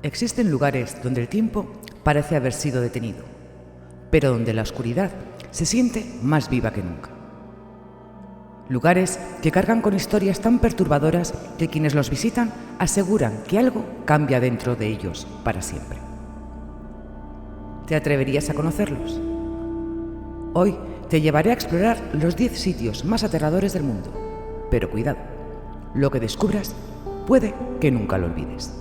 Existen lugares donde el tiempo parece haber sido detenido, pero donde la oscuridad se siente más viva que nunca. Lugares que cargan con historias tan perturbadoras que quienes los visitan aseguran que algo cambia dentro de ellos para siempre. ¿Te atreverías a conocerlos? Hoy te llevaré a explorar los 10 sitios más aterradores del mundo, pero cuidado, lo que descubras puede que nunca lo olvides.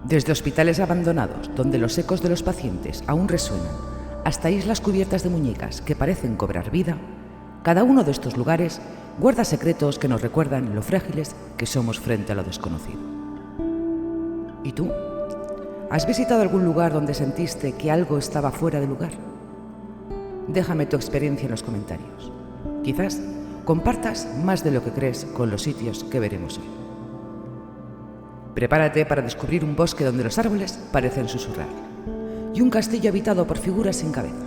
Desde hospitales abandonados, donde los ecos de los pacientes aún resuenan, hasta islas cubiertas de muñecas que parecen cobrar vida, cada uno de estos lugares guarda secretos que nos recuerdan lo frágiles que somos frente a lo desconocido. ¿Y tú? ¿Has visitado algún lugar donde sentiste que algo estaba fuera de lugar? Déjame tu experiencia en los comentarios. Quizás compartas más de lo que crees con los sitios que veremos hoy. Prepárate para descubrir un bosque donde los árboles parecen susurrar y un castillo habitado por figuras sin cabeza.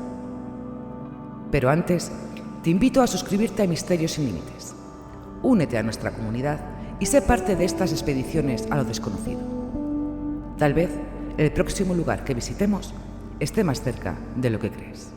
Pero antes, te invito a suscribirte a Misterios sin Límites. Únete a nuestra comunidad y sé parte de estas expediciones a lo desconocido. Tal vez el próximo lugar que visitemos esté más cerca de lo que crees.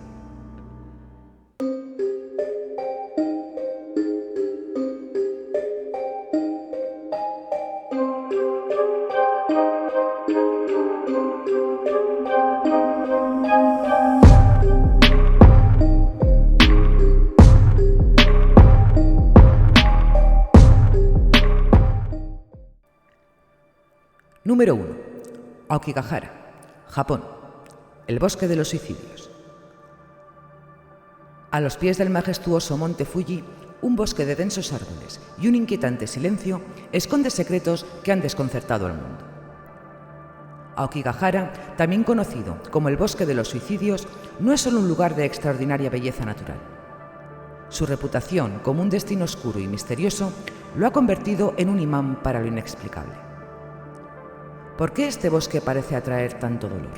Número 1. Aokigahara, Japón, el bosque de los suicidios. A los pies del majestuoso monte Fuji, un bosque de densos árboles y un inquietante silencio esconde secretos que han desconcertado al mundo. Aokigahara, también conocido como el bosque de los suicidios, no es solo un lugar de extraordinaria belleza natural. Su reputación como un destino oscuro y misterioso lo ha convertido en un imán para lo inexplicable. ¿Por qué este bosque parece atraer tanto dolor?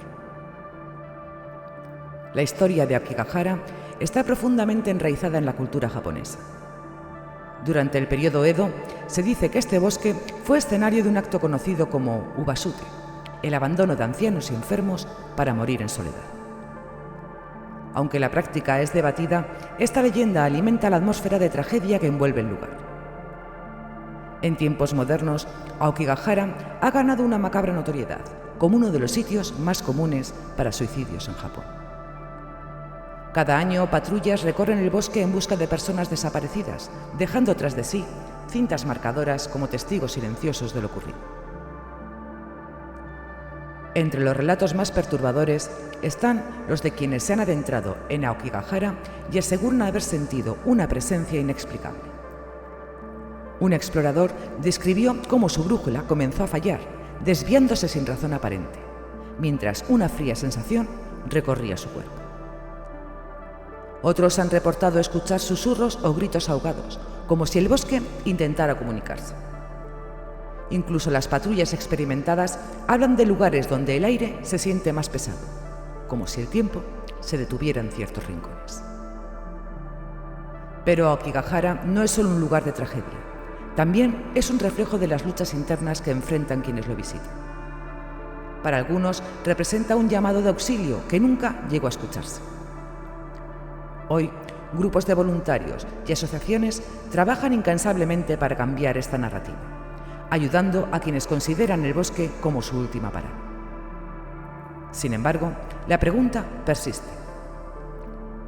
La historia de Aokigahara está profundamente enraizada en la cultura japonesa. Durante el periodo Edo, se dice que este bosque fue escenario de un acto conocido como ubasute, el abandono de ancianos y enfermos para morir en soledad. Aunque la práctica es debatida, esta leyenda alimenta la atmósfera de tragedia que envuelve el lugar. En tiempos modernos, Aokigahara ha ganado una macabra notoriedad como uno de los sitios más comunes para suicidios en Japón. Cada año, patrullas recorren el bosque en busca de personas desaparecidas, dejando tras de sí cintas marcadoras como testigos silenciosos de lo ocurrido. Entre los relatos más perturbadores están los de quienes se han adentrado en Aokigahara y aseguran haber sentido una presencia inexplicable. Un explorador describió cómo su brújula comenzó a fallar, desviándose sin razón aparente, mientras una fría sensación recorría su cuerpo. Otros han reportado escuchar susurros o gritos ahogados, como si el bosque intentara comunicarse. Incluso las patrullas experimentadas hablan de lugares donde el aire se siente más pesado, como si el tiempo se detuviera en ciertos rincones. Pero Aokigahara no es solo un lugar de tragedia. También es un reflejo de las luchas internas que enfrentan quienes lo visitan. Para algunos representa un llamado de auxilio que nunca llegó a escucharse. Hoy, grupos de voluntarios y asociaciones trabajan incansablemente para cambiar esta narrativa, ayudando a quienes consideran el bosque como su última parada. Sin embargo, la pregunta persiste.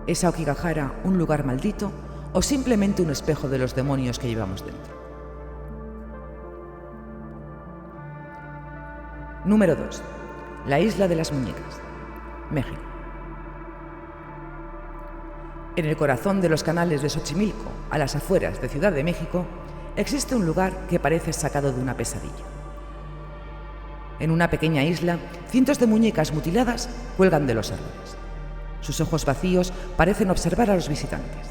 ¿Es Aokigahara un lugar maldito o simplemente un espejo de los demonios que llevamos dentro? Número 2. La Isla de las Muñecas, México. En el corazón de los canales de Xochimilco, a las afueras de Ciudad de México, existe un lugar que parece sacado de una pesadilla. En una pequeña isla, cientos de muñecas mutiladas cuelgan de los árboles. Sus ojos vacíos parecen observar a los visitantes.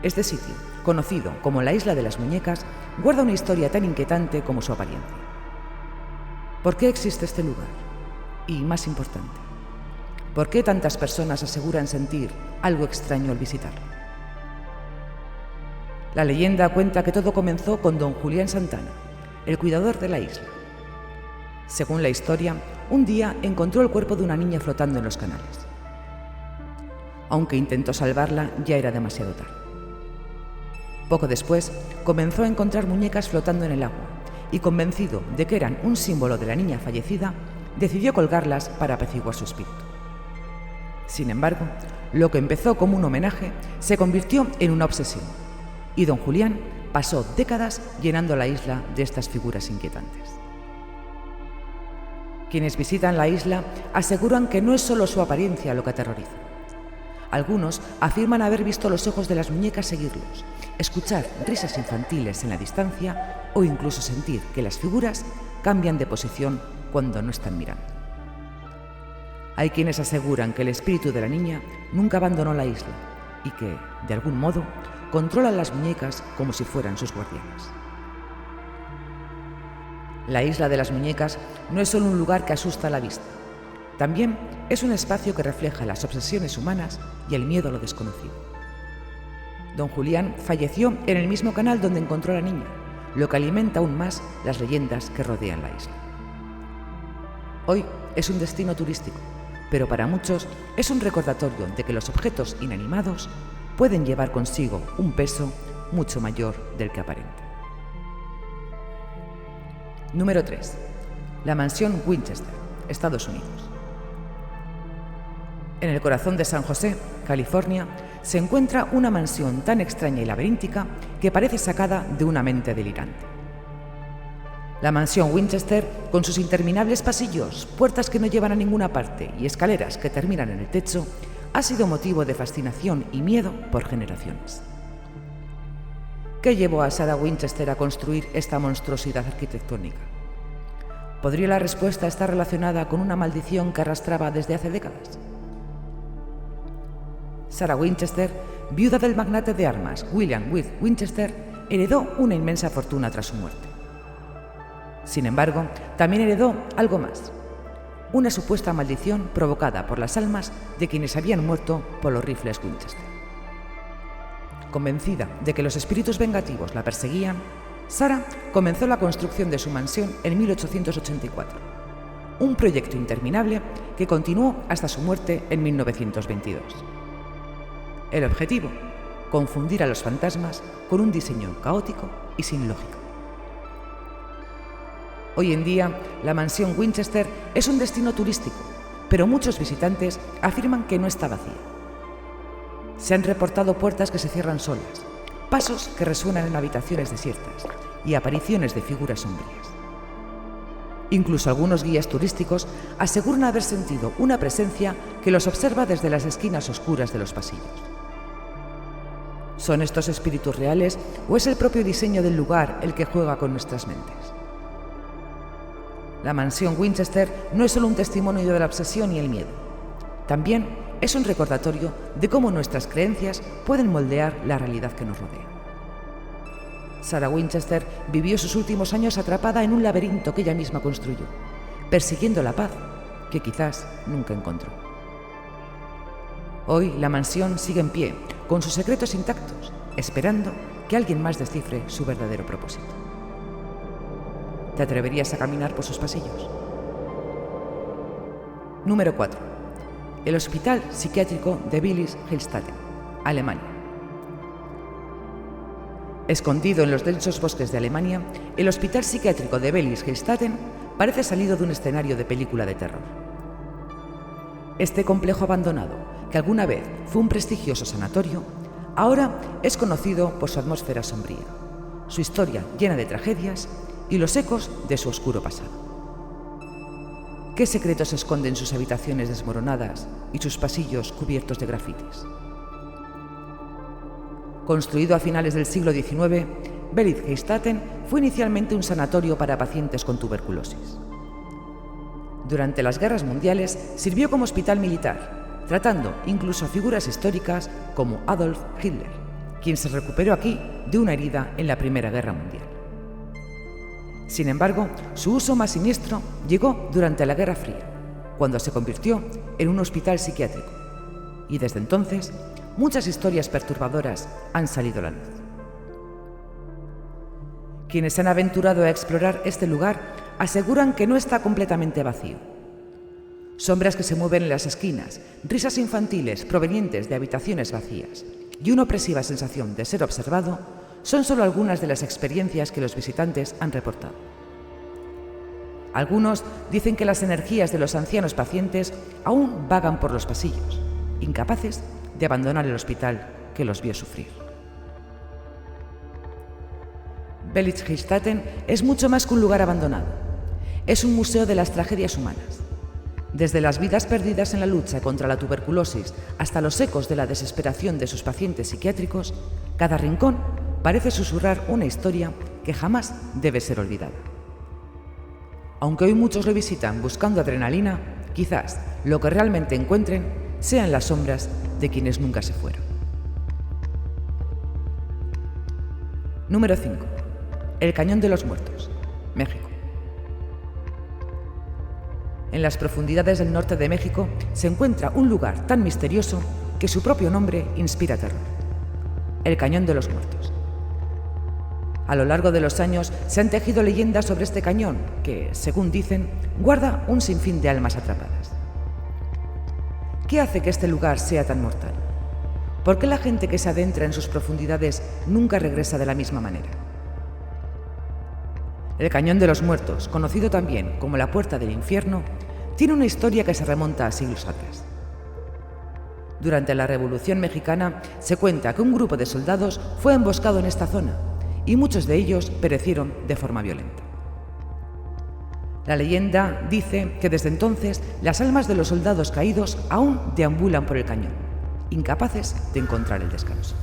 Este sitio, conocido como la Isla de las Muñecas, guarda una historia tan inquietante como su apariencia. ¿Por qué existe este lugar? Y, más importante, ¿por qué tantas personas aseguran sentir algo extraño al visitarlo? La leyenda cuenta que todo comenzó con don Julián Santana, el cuidador de la isla, Según la historia, un día encontró el cuerpo de una niña flotando en los canales. Aunque intentó salvarla, ya era demasiado tarde. Poco después, comenzó a encontrar muñecas flotando en el agua y, convencido de que eran un símbolo de la niña fallecida, decidió colgarlas para apaciguar su espíritu. Sin embargo, lo que empezó como un homenaje se convirtió en una obsesión, y don Julián pasó décadas llenando la isla de estas figuras inquietantes. Quienes visitan la isla aseguran que no es solo su apariencia lo que aterroriza. Algunos afirman haber visto los ojos de las muñecas seguirlos, escuchar risas infantiles en la distancia o incluso sentir que las figuras cambian de posición cuando no están mirando. Hay quienes aseguran que el espíritu de la niña nunca abandonó la isla y que, de algún modo, controla las muñecas como si fueran sus guardianes. La isla de las muñecas no es solo un lugar que asusta a la vista, también es un espacio que refleja las obsesiones humanas y el miedo a lo desconocido. Don Julián falleció en el mismo canal donde encontró a la niña, lo que alimenta aún más las leyendas que rodean la isla. Hoy es un destino turístico, pero para muchos es un recordatorio de que los objetos inanimados pueden llevar consigo un peso mucho mayor del que aparenta. Número 3. La mansión Winchester, Estados Unidos. En el corazón de San José, California, se encuentra una mansión tan extraña y laberíntica que parece sacada de una mente delirante. La mansión Winchester, con sus interminables pasillos, puertas que no llevan a ninguna parte y escaleras que terminan en el techo, ha sido motivo de fascinación y miedo por generaciones. ¿Qué llevó a Sarah Winchester a construir esta monstruosidad arquitectónica? ¿Podría la respuesta estar relacionada con una maldición que arrastraba desde hace décadas? Sarah Winchester, viuda del magnate de armas William Wythe Winchester, heredó una inmensa fortuna tras su muerte. Sin embargo, también heredó algo más: una supuesta maldición provocada por las almas de quienes habían muerto por los rifles Winchester. Convencida de que los espíritus vengativos la perseguían, Sarah comenzó la construcción de su mansión en 1884, un proyecto interminable que continuó hasta su muerte en 1922. El objetivo: confundir a los fantasmas con un diseño caótico y sin lógica. Hoy en día, la mansión Winchester es un destino turístico, pero muchos visitantes afirman que no está vacía. Se han reportado puertas que se cierran solas, pasos que resuenan en habitaciones desiertas y apariciones de figuras sombrías. Incluso algunos guías turísticos aseguran haber sentido una presencia que los observa desde las esquinas oscuras de los pasillos. ¿Son estos espíritus reales o es el propio diseño del lugar el que juega con nuestras mentes? La mansión Winchester no es solo un testimonio de la obsesión y el miedo. También es un recordatorio de cómo nuestras creencias pueden moldear la realidad que nos rodea. Sarah Winchester vivió sus últimos años atrapada en un laberinto que ella misma construyó, persiguiendo la paz que quizás nunca encontró. Hoy la mansión sigue en pie, con sus secretos intactos, esperando que alguien más descifre su verdadero propósito. ¿Te atreverías a caminar por sus pasillos? Número 4. El Hospital Psiquiátrico de Wilhelmshaven, Alemania. Escondido en los densos bosques de Alemania, el Hospital Psiquiátrico de Wilhelmshaven parece salido de un escenario de película de terror. Este complejo abandonado, que alguna vez fue un prestigioso sanatorio, ahora es conocido por su atmósfera sombría, su historia llena de tragedias y los ecos de su oscuro pasado. ¿Qué secretos esconden sus habitaciones desmoronadas y sus pasillos cubiertos de grafitis? Construido a finales del siglo XIX, Wilhelmshaven fue inicialmente un sanatorio para pacientes con tuberculosis. Durante las guerras mundiales sirvió como hospital militar, tratando incluso a figuras históricas como Adolf Hitler, quien se recuperó aquí de una herida en la Primera Guerra Mundial. Sin embargo, su uso más siniestro llegó durante la Guerra Fría, cuando se convirtió en un hospital psiquiátrico, y desde entonces muchas historias perturbadoras han salido a la luz. Quienes se han aventurado a explorar este lugar aseguran que no está completamente vacío. Sombras que se mueven en las esquinas, risas infantiles provenientes de habitaciones vacías y una opresiva sensación de ser observado son solo algunas de las experiencias que los visitantes han reportado. Algunos dicen que las energías de los ancianos pacientes aún vagan por los pasillos, incapaces de abandonar el hospital que los vio sufrir. Bellitzgestatten es mucho más que un lugar abandonado. Es un museo de las tragedias humanas. Desde las vidas perdidas en la lucha contra la tuberculosis hasta los ecos de la desesperación de sus pacientes psiquiátricos, cada rincón parece susurrar una historia que jamás debe ser olvidada. Aunque hoy muchos lo visitan buscando adrenalina, quizás lo que realmente encuentren sean las sombras de quienes nunca se fueron. Número 5. El Cañón de los Muertos, México. En las profundidades del norte de México se encuentra un lugar tan misterioso que su propio nombre inspira terror: el Cañón de los Muertos. A lo largo de los años se han tejido leyendas sobre este cañón que, según dicen, guarda un sinfín de almas atrapadas. ¿Qué hace que este lugar sea tan mortal? ¿Por qué la gente que se adentra en sus profundidades nunca regresa de la misma manera? El Cañón de los Muertos, conocido también como la Puerta del Infierno, tiene una historia que se remonta a siglos atrás. Durante la Revolución Mexicana se cuenta que un grupo de soldados fue emboscado en esta zona y muchos de ellos perecieron de forma violenta. La leyenda dice que desde entonces las almas de los soldados caídos aún deambulan por el cañón, incapaces de encontrar el descanso.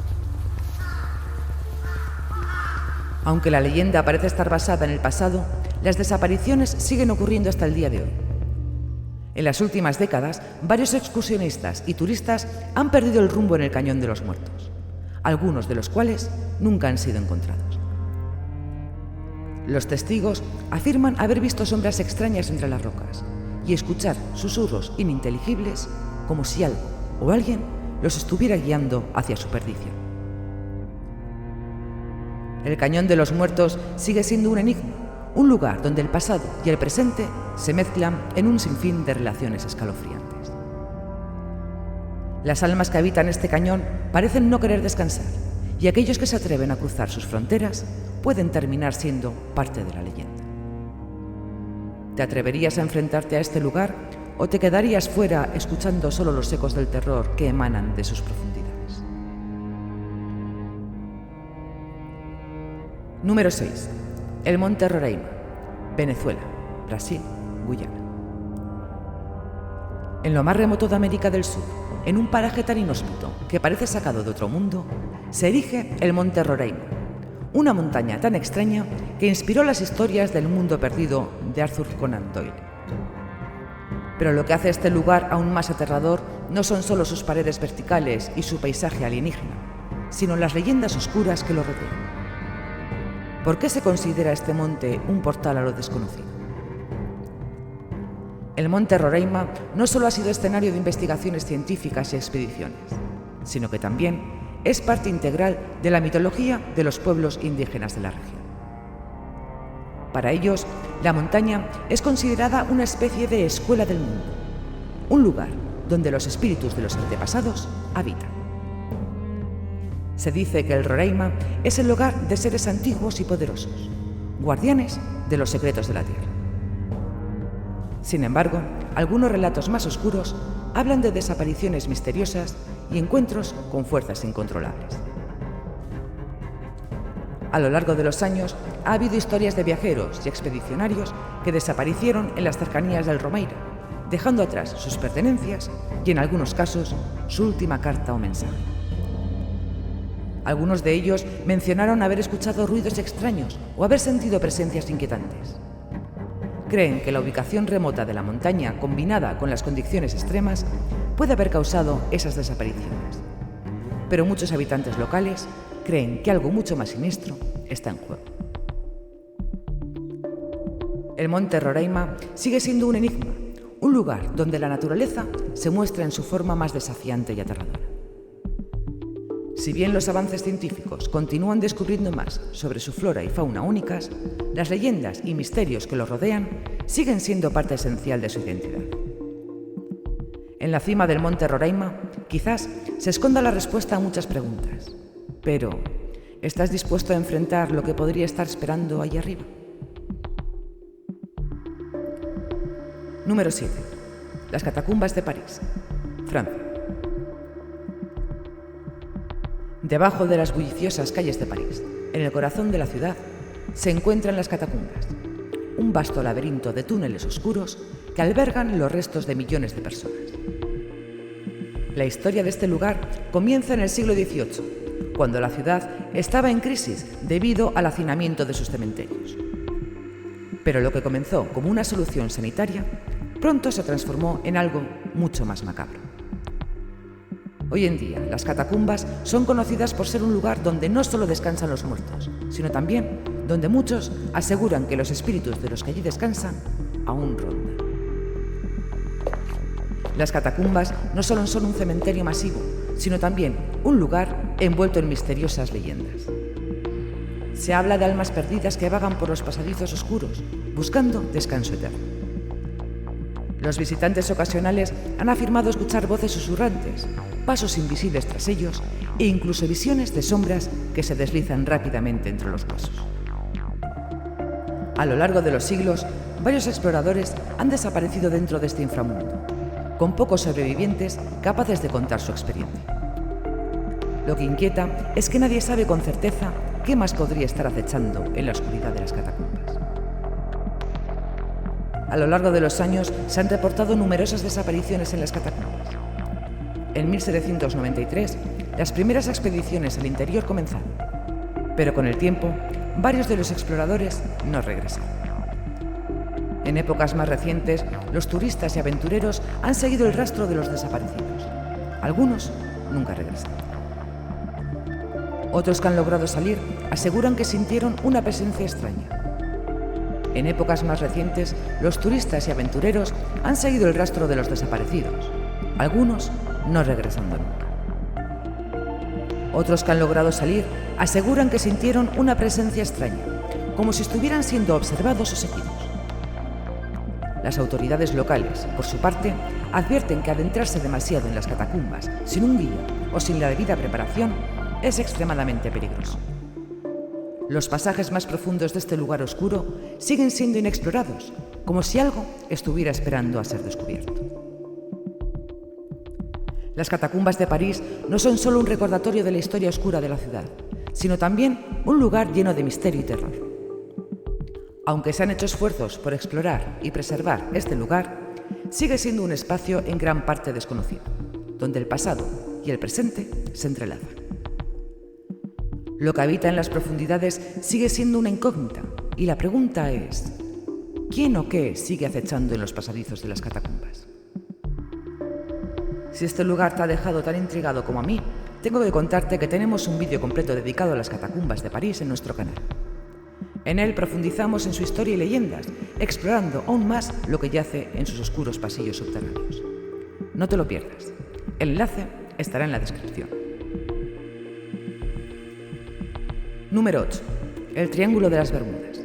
Aunque la leyenda parece estar basada en el pasado, las desapariciones siguen ocurriendo hasta el día de hoy. En las últimas décadas, varios excursionistas y turistas han perdido el rumbo en el Cañón de los Muertos, algunos de los cuales nunca han sido encontrados. Los testigos afirman haber visto sombras extrañas entre las rocas y escuchar susurros ininteligibles como si algo o alguien los estuviera guiando hacia su perdición. El Cañón de los Muertos sigue siendo un enigma, un lugar donde el pasado y el presente se mezclan en un sinfín de relaciones escalofriantes. Las almas que habitan este cañón parecen no querer descansar, y aquellos que se atreven a cruzar sus fronteras pueden terminar siendo parte de la leyenda. ¿Te atreverías a enfrentarte a este lugar o te quedarías fuera escuchando solo los ecos del terror que emanan de sus profundidades? Número 6. El Monte Roraima, Venezuela, Brasil, Guyana. En lo más remoto de América del Sur, en un paraje tan inhóspito que parece sacado de otro mundo, se erige el Monte Roraima, una montaña tan extraña que inspiró las historias del mundo perdido de Arthur Conan Doyle. Pero lo que hace este lugar aún más aterrador no son solo sus paredes verticales y su paisaje alienígena, sino las leyendas oscuras que lo rodean. ¿Por qué se considera este monte un portal a lo desconocido? El Monte Roraima no solo ha sido escenario de investigaciones científicas y expediciones, sino que también es parte integral de la mitología de los pueblos indígenas de la región. Para ellos, la montaña es considerada una especie de escuela del mundo, un lugar donde los espíritus de los antepasados habitan. Se dice que el Roraima es el hogar de seres antiguos y poderosos, guardianes de los secretos de la tierra. Sin embargo, algunos relatos más oscuros hablan de desapariciones misteriosas y encuentros con fuerzas incontrolables. A lo largo de los años ha habido historias de viajeros y expedicionarios que desaparecieron en las cercanías del Roraima, dejando atrás sus pertenencias y, en algunos casos, su última carta o mensaje. Algunos de ellos mencionaron haber escuchado ruidos extraños o haber sentido presencias inquietantes. Creen que la ubicación remota de la montaña, combinada con las condiciones extremas, puede haber causado esas desapariciones. Pero muchos habitantes locales creen que algo mucho más siniestro está en juego. El Monte Roraima sigue siendo un enigma, un lugar donde la naturaleza se muestra en su forma más desafiante y aterradora. Si bien los avances científicos continúan descubriendo más sobre su flora y fauna únicas, las leyendas y misterios que los rodean siguen siendo parte esencial de su identidad. En la cima del monte Roraima, quizás se esconda la respuesta a muchas preguntas. Pero, ¿estás dispuesto a enfrentar lo que podría estar esperando allí arriba? Número 7. Las catacumbas de París, Francia. Debajo de las bulliciosas calles de París, en el corazón de la ciudad, se encuentran las catacumbas, un vasto laberinto de túneles oscuros que albergan los restos de millones de personas. La historia de este lugar comienza en el siglo XVIII, cuando la ciudad estaba en crisis debido al hacinamiento de sus cementerios. Pero lo que comenzó como una solución sanitaria, pronto se transformó en algo mucho más macabro. Hoy en día, las catacumbas son conocidas por ser un lugar donde no solo descansan los muertos, sino también donde muchos aseguran que los espíritus de los que allí descansan aún rondan. Las catacumbas no solo son un cementerio masivo, sino también un lugar envuelto en misteriosas leyendas. Se habla de almas perdidas que vagan por los pasadizos oscuros, buscando descanso eterno. Los visitantes ocasionales han afirmado escuchar voces susurrantes, pasos invisibles tras ellos e incluso visiones de sombras que se deslizan rápidamente entre los huesos. A lo largo de los siglos, varios exploradores han desaparecido dentro de este inframundo, con pocos sobrevivientes capaces de contar su experiencia. Lo que inquieta es que nadie sabe con certeza qué más podría estar acechando en la oscuridad de las catacumbas. A lo largo de los años se han reportado numerosas desapariciones en las catacumbas. En 1793, las primeras expediciones al interior comenzaron, pero con el tiempo, varios de los exploradores no regresaron. En épocas más recientes, los turistas y aventureros han seguido el rastro de los desaparecidos. Algunos nunca regresan. Otros que han logrado salir aseguran que sintieron una presencia extraña. En épocas más recientes, los turistas y aventureros han seguido el rastro de los desaparecidos, algunos no regresando nunca. Otros que han logrado salir aseguran que sintieron una presencia extraña, como si estuvieran siendo observados o seguidos. Las autoridades locales, por su parte, advierten que adentrarse demasiado en las catacumbas sin un guía o sin la debida preparación es extremadamente peligroso. Los pasajes más profundos de este lugar oscuro siguen siendo inexplorados, como si algo estuviera esperando a ser descubierto. Las catacumbas de París no son solo un recordatorio de la historia oscura de la ciudad, sino también un lugar lleno de misterio y terror. Aunque se han hecho esfuerzos por explorar y preservar este lugar, sigue siendo un espacio en gran parte desconocido, donde el pasado y el presente se entrelazan. Lo que habita en las profundidades sigue siendo una incógnita, y la pregunta es: ¿quién o qué sigue acechando en los pasadizos de las catacumbas? Si este lugar te ha dejado tan intrigado como a mí, tengo que contarte que tenemos un vídeo completo dedicado a las catacumbas de París en nuestro canal. En él profundizamos en su historia y leyendas, explorando aún más lo que yace en sus oscuros pasillos subterráneos. No te lo pierdas. El enlace estará en la descripción. Número 8. El Triángulo de las Bermudas.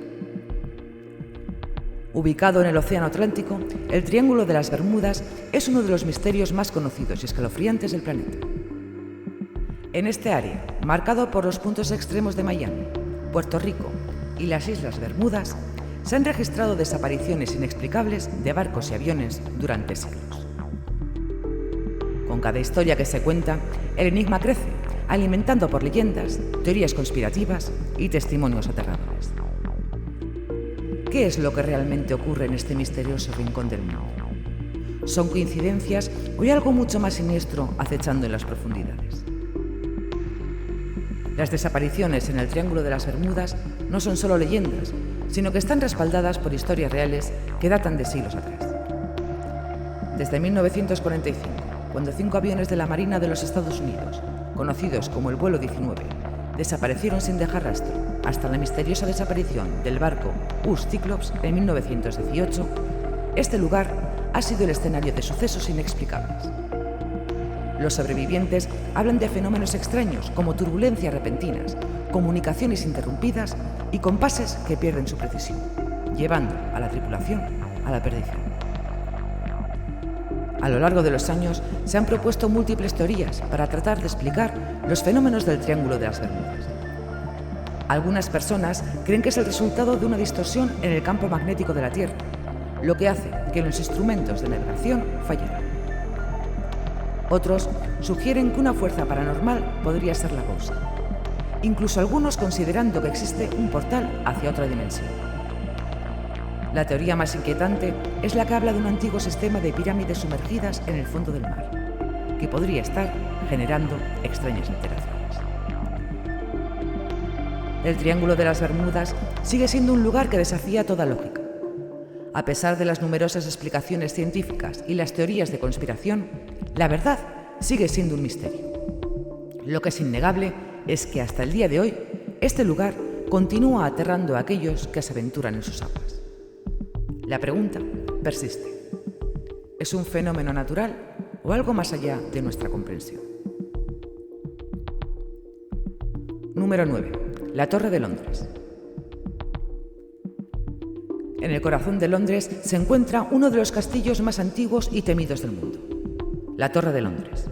Ubicado en el Océano Atlántico, el Triángulo de las Bermudas es uno de los misterios más conocidos y escalofriantes del planeta. En este área, marcado por los puntos extremos de Miami, Puerto Rico y las Islas Bermudas, se han registrado desapariciones inexplicables de barcos y aviones durante siglos. Con cada historia que se cuenta, el enigma crece, alimentando por leyendas, teorías conspirativas y testimonios aterradores. ¿Qué es lo que realmente ocurre en este misterioso rincón del mundo? ¿Son coincidencias o hay algo mucho más siniestro acechando en las profundidades? Las desapariciones en el Triángulo de las Bermudas no son solo leyendas, sino que están respaldadas por historias reales que datan de siglos atrás. Desde 1945, cuando 5 aviones de la Marina de los Estados Unidos, conocidos como el vuelo 19, desaparecieron sin dejar rastro, hasta la misteriosa desaparición del barco US Cyclops en 1918, este lugar ha sido el escenario de sucesos inexplicables. Los sobrevivientes hablan de fenómenos extraños como turbulencias repentinas, comunicaciones interrumpidas y compases que pierden su precisión, llevando a la tripulación a la perdición. A lo largo de los años se han propuesto múltiples teorías para tratar de explicar los fenómenos del Triángulo de las Bermudas. Algunas personas creen que es el resultado de una distorsión en el campo magnético de la Tierra, lo que hace que los instrumentos de navegación fallaran. Otros sugieren que una fuerza paranormal podría ser la causa, incluso algunos considerando que existe un portal hacia otra dimensión. La teoría más inquietante es la que habla de un antiguo sistema de pirámides sumergidas en el fondo del mar, que podría estar generando extrañas alteraciones. El Triángulo de las Bermudas sigue siendo un lugar que desafía toda lógica. A pesar de las numerosas explicaciones científicas y las teorías de conspiración, la verdad sigue siendo un misterio. Lo que es innegable es que hasta el día de hoy, este lugar continúa aterrando a aquellos que se aventuran en sus aguas. La pregunta persiste. ¿Es un fenómeno natural o algo más allá de nuestra comprensión? Número 9. La Torre de Londres. En el corazón de Londres se encuentra uno de los castillos más antiguos y temidos del mundo, la Torre de Londres.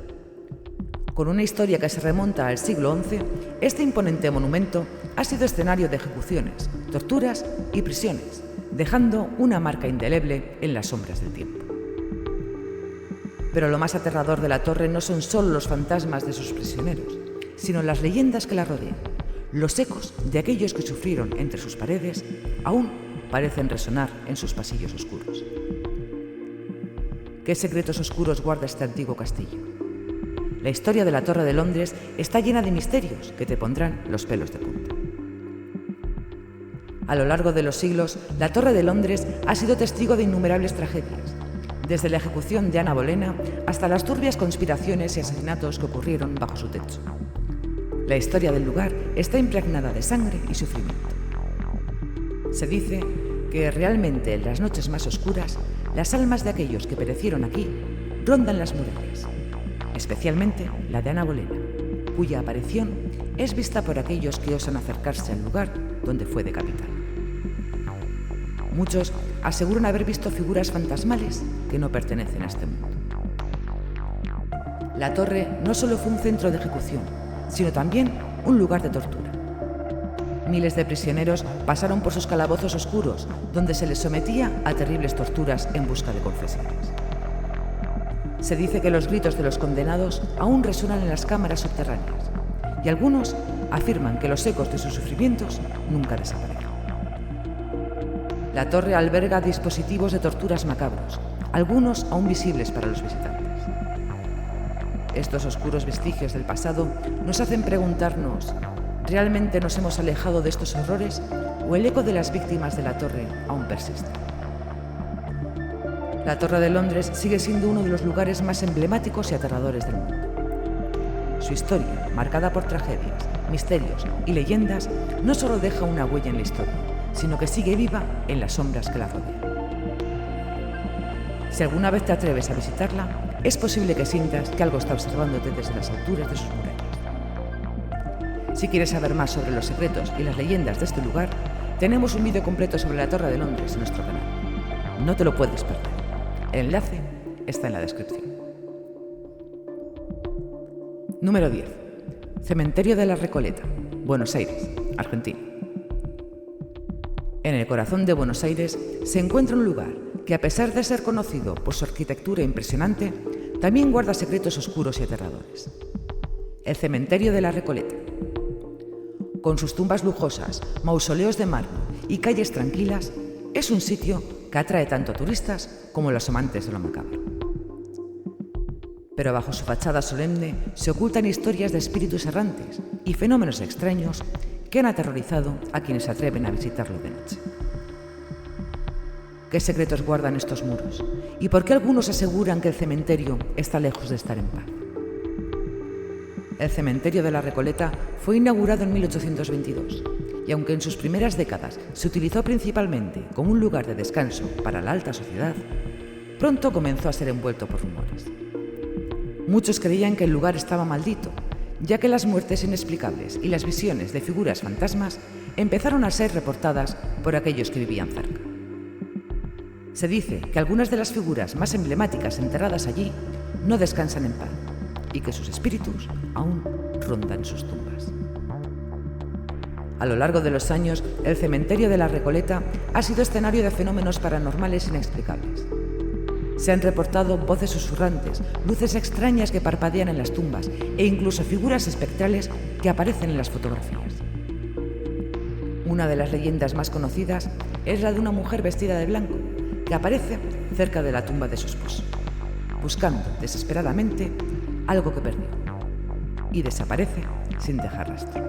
Con una historia que se remonta al siglo XI, este imponente monumento ha sido escenario de ejecuciones, torturas y prisiones, dejando una marca indeleble en las sombras del tiempo. Pero lo más aterrador de la torre no son solo los fantasmas de sus prisioneros, sino las leyendas que la rodean. Los ecos de aquellos que sufrieron entre sus paredes aún parecen resonar en sus pasillos oscuros. ¿Qué secretos oscuros guarda este antiguo castillo? La historia de la Torre de Londres está llena de misterios que te pondrán los pelos de punta. A lo largo de los siglos, la Torre de Londres ha sido testigo de innumerables tragedias, desde la ejecución de Ana Bolena hasta las turbias conspiraciones y asesinatos que ocurrieron bajo su techo. La historia del lugar está impregnada de sangre y sufrimiento. Se dice que realmente en las noches más oscuras, las almas de aquellos que perecieron aquí rondan las murallas, especialmente la de Ana Bolena, cuya aparición es vista por aquellos que osan acercarse al lugar donde fue decapitada. Muchos aseguran haber visto figuras fantasmales que no pertenecen a este mundo. La torre no solo fue un centro de ejecución, sino también un lugar de tortura. Miles de prisioneros pasaron por sus calabozos oscuros, donde se les sometía a terribles torturas en busca de confesiones. Se dice que los gritos de los condenados aún resuenan en las cámaras subterráneas, y algunos afirman que los ecos de sus sufrimientos nunca desaparecen. La torre alberga dispositivos de torturas macabros, algunos aún visibles para los visitantes. Estos oscuros vestigios del pasado nos hacen preguntarnos, ¿realmente nos hemos alejado de estos horrores o el eco de las víctimas de la torre aún persiste? La Torre de Londres sigue siendo uno de los lugares más emblemáticos y aterradores del mundo. Su historia, marcada por tragedias, misterios y leyendas, no solo deja una huella en la historia, sino que sigue viva en las sombras que la rodean. Si alguna vez te atreves a visitarla, es posible que sientas que algo está observándote desde las alturas de sus murallas. Si quieres saber más sobre los secretos y las leyendas de este lugar, tenemos un vídeo completo sobre la Torre de Londres en nuestro canal. No te lo puedes perder. El enlace está en la descripción. Número 10. Cementerio de la Recoleta, Buenos Aires, Argentina. En el corazón de Buenos Aires se encuentra un lugar que, a pesar de ser conocido por su arquitectura impresionante, también guarda secretos oscuros y aterradores. El Cementerio de la Recoleta. Con sus tumbas lujosas, mausoleos de mármol y calles tranquilas, es un sitio que atrae tanto a turistas como a los amantes de lo macabro. Pero bajo su fachada solemne se ocultan historias de espíritus errantes y fenómenos extraños que han aterrorizado a quienes se atreven a visitarlo de noche. ¿Qué secretos guardan estos muros? ¿Y por qué algunos aseguran que el cementerio está lejos de estar en paz? El Cementerio de la Recoleta fue inaugurado en 1822 y aunque en sus primeras décadas se utilizó principalmente como un lugar de descanso para la alta sociedad, pronto comenzó a ser envuelto por rumores. Muchos creían que el lugar estaba maldito, ya que las muertes inexplicables y las visiones de figuras fantasmas empezaron a ser reportadas por aquellos que vivían cerca. Se dice que algunas de las figuras más emblemáticas enterradas allí no descansan en paz y que sus espíritus aún rondan sus tumbas. A lo largo de los años, el cementerio de la Recoleta ha sido escenario de fenómenos paranormales inexplicables. Se han reportado voces susurrantes, luces extrañas que parpadean en las tumbas e incluso figuras espectrales que aparecen en las fotografías. Una de las leyendas más conocidas es la de una mujer vestida de blanco que aparece cerca de la tumba de su esposo, buscando desesperadamente algo que perdió, y desaparece sin dejar rastro.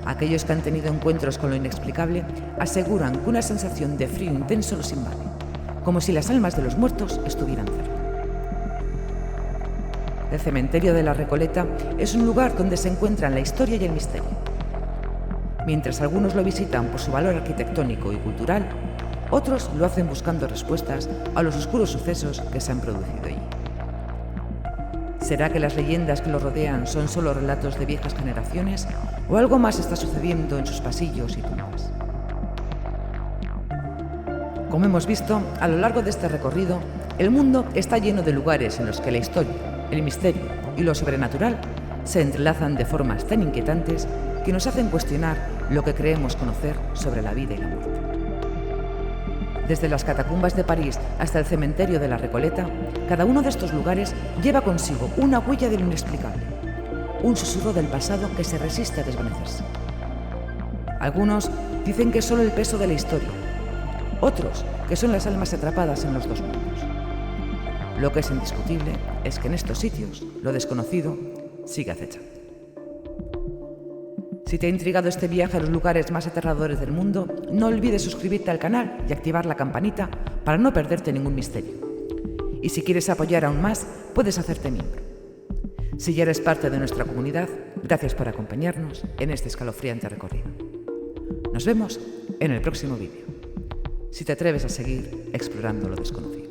Aquellos que han tenido encuentros con lo inexplicable aseguran que una sensación de frío intenso los invade, como si las almas de los muertos estuvieran cerca. El cementerio de la Recoleta es un lugar donde se encuentran la historia y el misterio. Mientras algunos lo visitan por su valor arquitectónico y cultural, otros lo hacen buscando respuestas a los oscuros sucesos que se han producido allí. ¿Será que las leyendas que lo rodean son solo relatos de viejas generaciones o algo más está sucediendo en sus pasillos y tumbas? Como hemos visto, a lo largo de este recorrido, el mundo está lleno de lugares en los que la historia, el misterio y lo sobrenatural se entrelazan de formas tan inquietantes que nos hacen cuestionar lo que creemos conocer sobre la vida y la muerte. Desde las catacumbas de París hasta el cementerio de la Recoleta, cada uno de estos lugares lleva consigo una huella de lo inexplicable, un susurro del pasado que se resiste a desvanecerse. Algunos dicen que es solo el peso de la historia, otros que son las almas atrapadas en los dos mundos. Lo que es indiscutible es que en estos sitios lo desconocido sigue acechando. Si te ha intrigado este viaje a los lugares más aterradores del mundo, no olvides suscribirte al canal y activar la campanita para no perderte ningún misterio. Y si quieres apoyar aún más, puedes hacerte miembro. Si ya eres parte de nuestra comunidad, gracias por acompañarnos en este escalofriante recorrido. Nos vemos en el próximo vídeo, si te atreves a seguir explorando lo desconocido.